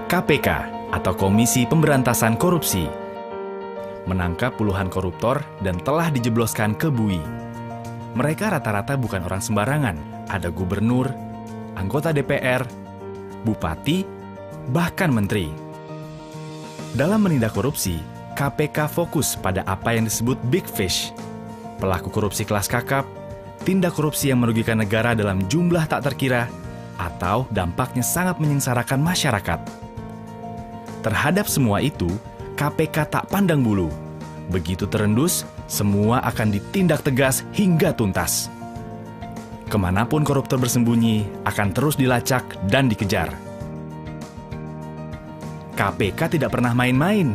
KPK atau Komisi Pemberantasan Korupsi menangkap puluhan koruptor dan telah dijebloskan ke bui. Mereka rata-rata bukan orang sembarangan. Ada gubernur, anggota DPR, bupati, bahkan menteri. Dalam menindak korupsi, KPK fokus pada apa yang disebut big fish, pelaku korupsi kelas kakap, tindak korupsi yang merugikan negara dalam jumlah tak terkira, atau dampaknya sangat menyengsarakan masyarakat. Terhadap semua itu, KPK tak pandang bulu. Begitu terendus, semua akan ditindak tegas hingga tuntas. Kemanapun koruptor bersembunyi, akan terus dilacak dan dikejar. KPK tidak pernah main-main.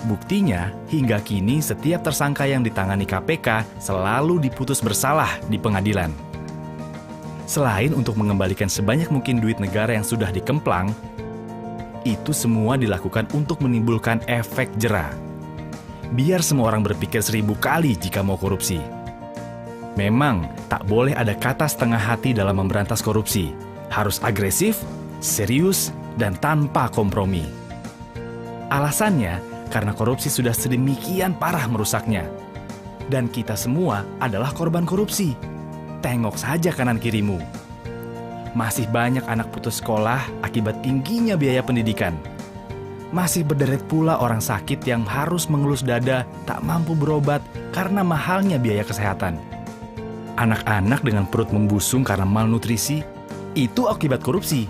Buktinya, hingga kini setiap tersangka yang ditangani KPK selalu diputus bersalah di pengadilan. Selain untuk mengembalikan sebanyak mungkin duit negara yang sudah dikemplang, itu semua dilakukan untuk menimbulkan efek jera. Biar semua orang berpikir 1000 kali jika mau korupsi. Memang tak boleh ada kata setengah hati dalam memberantas korupsi. Harus agresif, serius, dan tanpa kompromi. Alasannya, karena korupsi sudah sedemikian parah merusaknya. Dan kita semua adalah korban korupsi. Tengok saja kanan kirimu. Masih banyak anak putus sekolah akibat tingginya biaya pendidikan. Masih berderet pula orang sakit yang harus mengelus dada tak mampu berobat karena mahalnya biaya kesehatan. Anak-anak dengan perut membusung karena malnutrisi, itu akibat korupsi.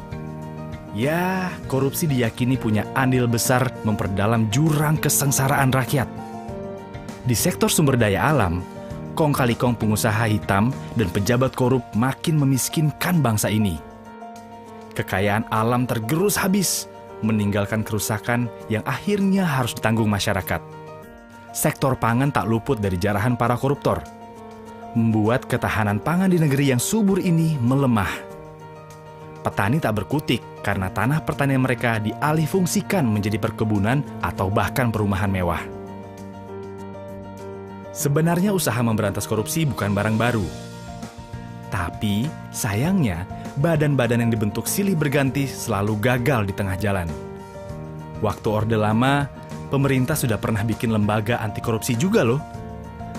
Ya, korupsi diyakini punya andil besar memperdalam jurang kesengsaraan rakyat. Di sektor sumber daya alam, kong kali kong pengusaha hitam dan pejabat korup makin memiskinkan bangsa ini. Kekayaan alam tergerus habis, meninggalkan kerusakan yang akhirnya harus ditanggung masyarakat. Sektor pangan tak luput dari jarahan para koruptor, membuat ketahanan pangan di negeri yang subur ini melemah. Petani tak berkutik karena tanah pertanian mereka dialihfungsikan menjadi perkebunan atau bahkan perumahan mewah. Sebenarnya usaha memberantas korupsi bukan barang baru. Tapi, sayangnya, badan-badan yang dibentuk silih berganti selalu gagal di tengah jalan. Waktu Orde Lama, pemerintah sudah pernah bikin lembaga anti korupsi juga loh.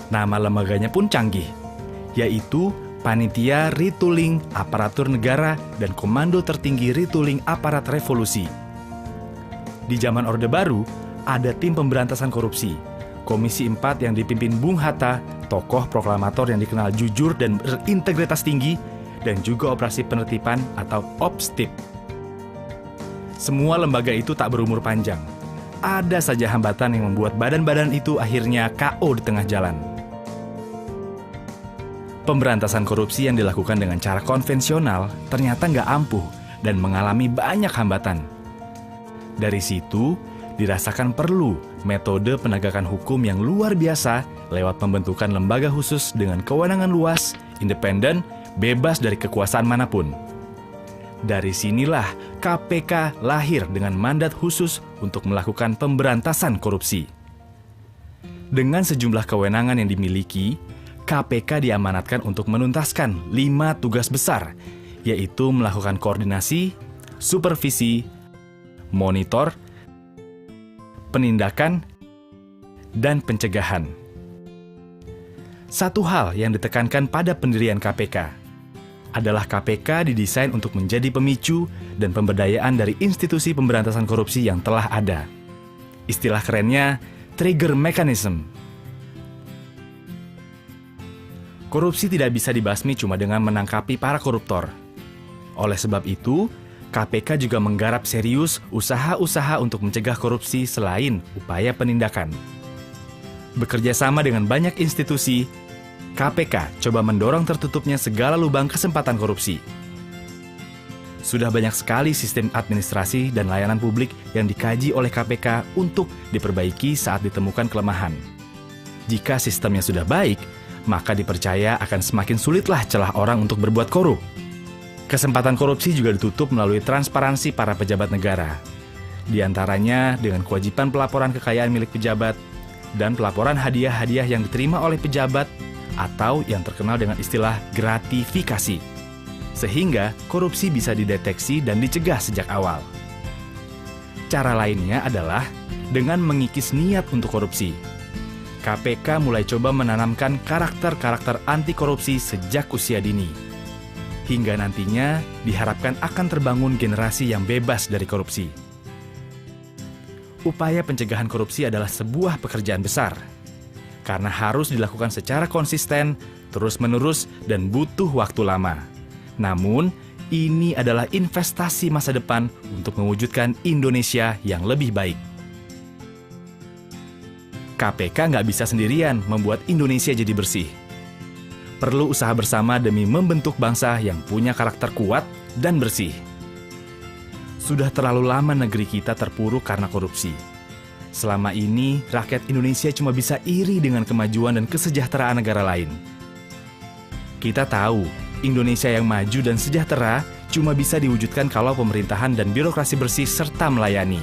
Nama lembaganya pun canggih, yaitu Panitia Retooling Aparatur Negara dan Komando Tertinggi Retooling Aparat Revolusi. Di zaman Orde Baru, ada tim pemberantasan korupsi, Komisi 4 yang dipimpin Bung Hatta, tokoh proklamator yang dikenal jujur dan berintegritas tinggi, dan juga operasi penertiban atau OPSTIP. Semua lembaga itu tak berumur panjang. Ada saja hambatan yang membuat badan-badan itu akhirnya KO di tengah jalan. Pemberantasan korupsi yang dilakukan dengan cara konvensional ternyata nggak ampuh dan mengalami banyak hambatan. Dari situ, dirasakan perlu metode penegakan hukum yang luar biasa lewat pembentukan lembaga khusus dengan kewenangan luas, independen, bebas dari kekuasaan manapun. Dari sinilah KPK lahir dengan mandat khusus untuk melakukan pemberantasan korupsi. Dengan sejumlah kewenangan yang dimiliki, KPK diamanatkan untuk menuntaskan 5 tugas besar, yaitu melakukan koordinasi, supervisi, monitor, penindakan, dan pencegahan. Satu hal yang ditekankan pada pendirian KPK adalah KPK didesain untuk menjadi pemicu dan pemberdayaan dari institusi pemberantasan korupsi yang telah ada. Istilah kerennya, trigger mechanism. Korupsi tidak bisa dibasmi cuma dengan menangkapi para koruptor. Oleh sebab itu, KPK juga menggarap serius usaha-usaha untuk mencegah korupsi selain upaya penindakan. Bekerja sama dengan banyak institusi, KPK coba mendorong tertutupnya segala lubang kesempatan korupsi. Sudah banyak sekali sistem administrasi dan layanan publik yang dikaji oleh KPK untuk diperbaiki saat ditemukan kelemahan. Jika sistemnya sudah baik, maka dipercaya akan semakin sulitlah celah orang untuk berbuat korup. Kesempatan korupsi juga ditutup melalui transparansi para pejabat negara. Di antaranya dengan kewajiban pelaporan kekayaan milik pejabat dan pelaporan hadiah-hadiah yang diterima oleh pejabat atau yang terkenal dengan istilah gratifikasi. Sehingga korupsi bisa dideteksi dan dicegah sejak awal. Cara lainnya adalah dengan mengikis niat untuk korupsi. KPK mulai coba menanamkan karakter-karakter anti korupsi sejak usia dini. Hingga nantinya diharapkan akan terbangun generasi yang bebas dari korupsi. Upaya pencegahan korupsi adalah sebuah pekerjaan besar, karena harus dilakukan secara konsisten, terus-menerus, dan butuh waktu lama. Namun, ini adalah investasi masa depan untuk mewujudkan Indonesia yang lebih baik. KPK nggak bisa sendirian membuat Indonesia jadi bersih. Perlu usaha bersama demi membentuk bangsa yang punya karakter kuat dan bersih. Sudah terlalu lama negeri kita terpuruk karena korupsi. Selama ini, rakyat Indonesia cuma bisa iri dengan kemajuan dan kesejahteraan negara lain. Kita tahu, Indonesia yang maju dan sejahtera cuma bisa diwujudkan kalau pemerintahan dan birokrasi bersih serta melayani.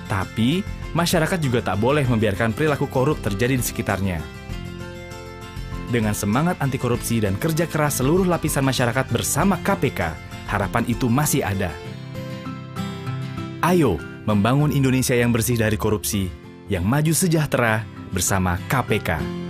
Tapi, masyarakat juga tak boleh membiarkan perilaku korup terjadi di sekitarnya. Dengan semangat anti korupsi dan kerja keras seluruh lapisan masyarakat bersama KPK, harapan itu masih ada. Ayo membangun Indonesia yang bersih dari korupsi, yang maju sejahtera bersama KPK.